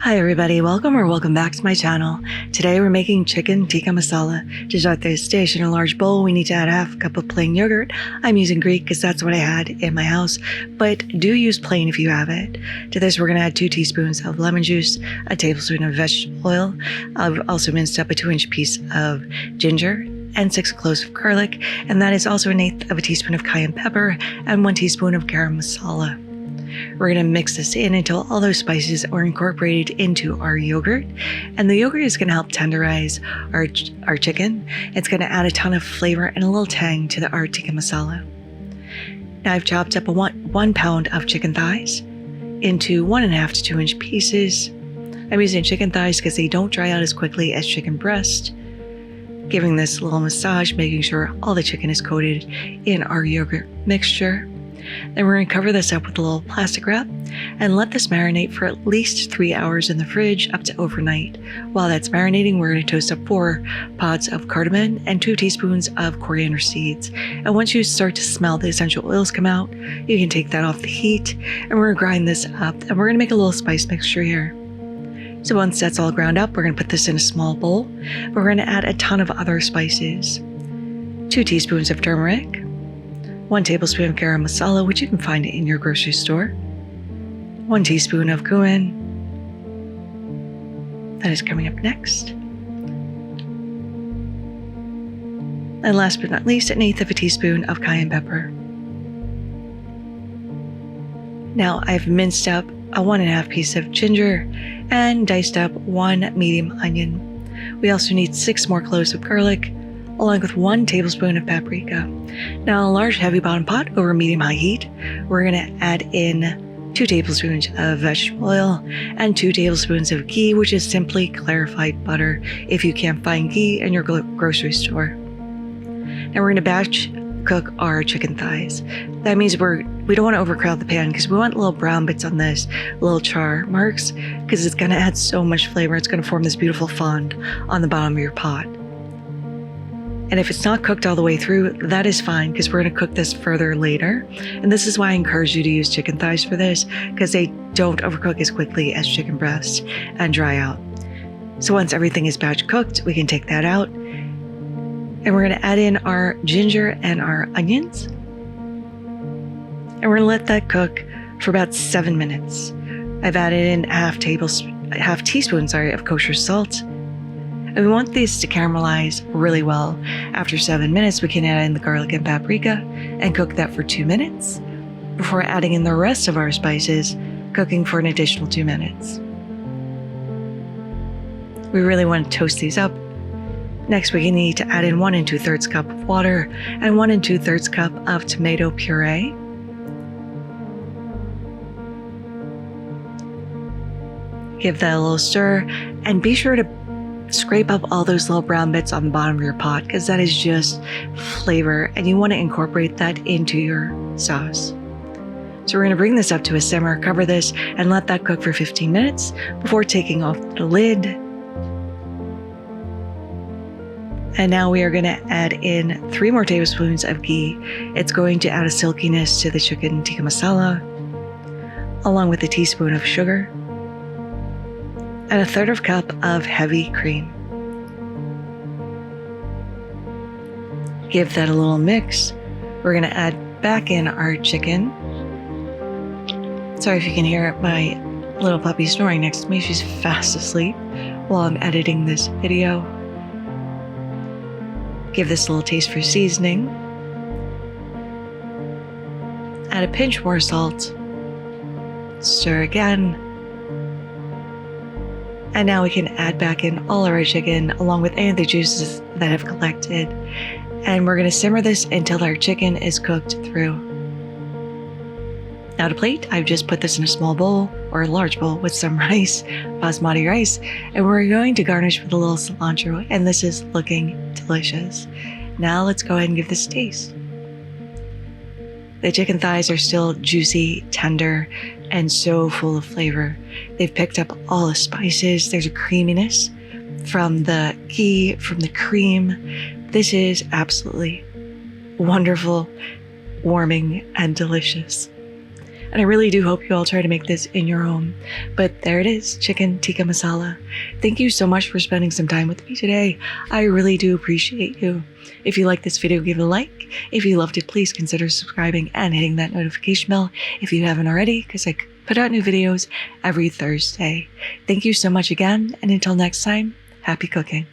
Hi everybody, welcome back to my channel. Today we're making chicken tikka masala. To start this dish, in a large bowl we need to add half a cup of plain yogurt. I'm using Greek because that's what I had in my house, but do use plain if you have it. To this we're going to add 2 teaspoons of lemon juice, a tablespoon of vegetable oil. I've also minced up a 2-inch piece of ginger and 6 cloves of garlic, and that is also 1/8 of a teaspoon of cayenne pepper and 1 teaspoon of garam masala. We're going to mix this in until all those spices are incorporated into our yogurt. And the yogurt is going to help tenderize our chicken. It's going to add a ton of flavor and a little tang to our tikka masala. Now I've chopped up 1 pound of chicken thighs into 1.5 to 2-inch pieces. I'm using chicken thighs because they don't dry out as quickly as chicken breast. Giving this a little massage, making sure all the chicken is coated in our yogurt mixture. Then we're going to cover this up with a little plastic wrap and let this marinate for at least 3 hours in the fridge up to overnight. While that's marinating, we're going to toast up 4 pods of cardamom and 2 teaspoons of coriander seeds. And once you start to smell the essential oils come out, you can take that off the heat, and we're going to grind this up, and we're going to make a little spice mixture here. So once that's all ground up, we're going to put this in a small bowl. We're going to add a ton of other spices. 2 teaspoons of turmeric, 1 tablespoon of garam masala, which you can find in your grocery store, 1 teaspoon of cumin. That is coming up next. And last but not least, 1/8 of a teaspoon of cayenne pepper. Now I've minced up a 1.5 piece of ginger and diced up 1 medium onion. We also need 6 more cloves of garlic, along with 1 tablespoon of paprika. Now in a large heavy bottom pot over medium-high heat, we're going to add in 2 tablespoons of vegetable oil and 2 tablespoons of ghee, which is simply clarified butter if you can't find ghee in your grocery store. Now we're going to batch cook our chicken thighs. That means we don't want to overcrowd the pan because we want little brown bits on this, little char marks, because it's going to add so much flavor. It's going to form this beautiful fond on the bottom of your pot. And if it's not cooked all the way through, that is fine because we're going to cook this further later. And this is why I encourage you to use chicken thighs for this, because they don't overcook as quickly as chicken breast and dry out. So once everything is batch cooked, we can take that out. And we're going to add in our ginger and our onions. And we're going to let that cook for about 7 minutes. I've added in half teaspoon of kosher salt. And we want these to caramelize really well. After 7 minutes, we can add in the garlic and paprika and cook that for 2 minutes before adding in the rest of our spices, cooking for an additional 2 minutes. We really want to toast these up. Next, we need to add in 1 2/3 cup of water and 1 2/3 cup of tomato puree. Give that a little stir and be sure to scrape up all those little brown bits on the bottom of your pot because that is just flavor and you want to incorporate that into your sauce. So we're going to bring this up to a simmer, cover this, and let that cook for 15 minutes before taking off the lid. And now we are going to add in 3 more tablespoons of ghee. It's going to add a silkiness to the chicken tikka masala, along with a teaspoon of sugar and 1/3 cup of heavy cream. Give that a little mix. We're going to add back in our chicken. Sorry if you can hear my little puppy snoring next to me. She's fast asleep while I'm editing this video. Give this a little taste for seasoning. Add a pinch more salt. Stir again. And now we can add back in all of our chicken along with any of the juices that have collected. And we're going to simmer this until our chicken is cooked through. Now to plate, I've just put this in a small bowl or a large bowl with some rice, basmati rice, and we're going to garnish with a little cilantro, and this is looking delicious. Now let's go ahead and give this a taste. The chicken thighs are still juicy, tender, and so full of flavor. They've picked up all the spices. There's a creaminess from the ghee, from the cream. This is absolutely wonderful, warming, and delicious. and I really do hope you all try to make this in your home. But there it is, chicken tikka masala. Thank you so much for spending some time with me today. I really do appreciate you. If you liked this video, give it a like. If you loved it, please consider subscribing and hitting that notification bell if you haven't already, because I put out new videos every Thursday. Thank you so much again, and until next time, happy cooking.